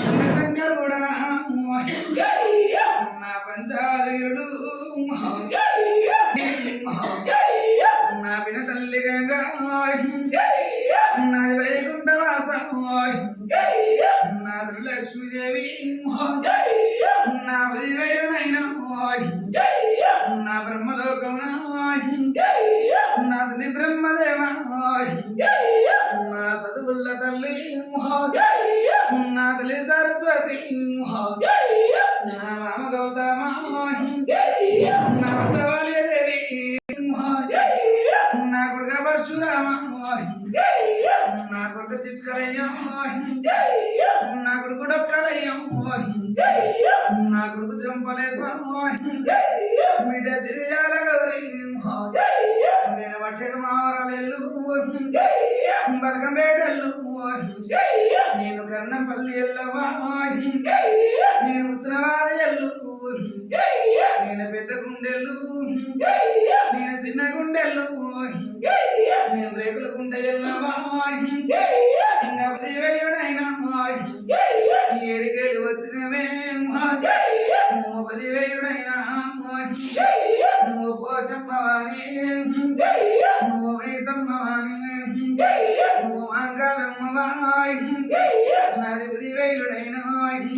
శంకర్ కూడా నా పంచాదీరుడు నా పిన తల్లి గంగా నాది వైకుంఠవాస నాది లక్ష్మీదేవి నా పదివేలునైనా నా బ్రహ్మలోకం నాది బ్రహ్మదేవ నా చదువుల తల్లి నా తల్లి సరస్వతి నా మామ గౌతమ నా భద్రవాళదేవి నా కొడుక పరశురామ నా కొడుక చిట్కలయ్య నా కొడుకు డొక్కలయ్య నా కొడుకు జంపలేస బిడ్డ సిరియాల గౌరీ నేను పట్టెడు మావరాలెల్లు బలకంపేటెల్లు నేను కర్ణంపల్లి ఎల్లవా నేను ఉస్నాబాద్ ఎల్లు నేను పెద్ద గుండెల్లు నేను చిన్న గుండెల్లు నేను రేకుల గుండె ఎల్లవా ఇంకా 10,000 ఏడికేళ్ళు వచ్చినవే 10,000 నువ్వు పోషమ్మవాణి నువ్వు వయసమ్మవాణి నువ్వు మంగళమ్మవాయ్ నాది 10,000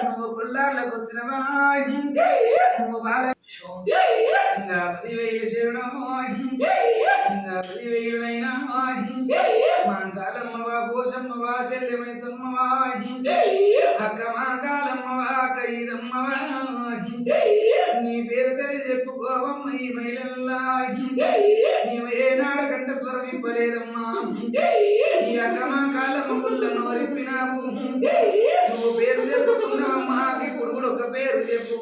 నువ్వు కుల్లార్లకు వచ్చినవాయ్ నువ్వు బాల ఇంకా 10,000 శివుడు ఇంకా 10,000 మాంకాలమ్మవా పోషమ్మవా శల్యమైసమ్మవా అక్క మాంకాలమ్మవా కైదమ్మవా నీ పేరు తెలిసి చెప్పుకోవమ్మ ఈ మహిళల్లా నీవు ఏనాడు కంట స్వరం ఇవ్వలేదమ్మా ఈ అక్క మాంకాలమ్మ గుళ్ళ నోరిప్పినావు నువ్వు పేరు చెప్పుకున్నావమ్మా ఇప్పుడు కూడా ఒక పేరు చెప్పు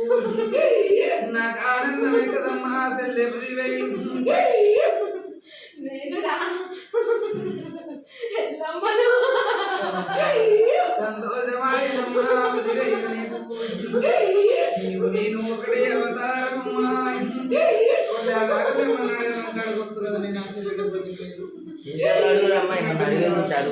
నాకు ఆనందమైతదమ్మా సెల్లె 10,000 సంతోషమాయమ్మా 10,000 నీవు నేను ఒకటే అవతారమమ్మా అడగొచ్చు కదా నేను అడుగురమ్మా అడుగుతారు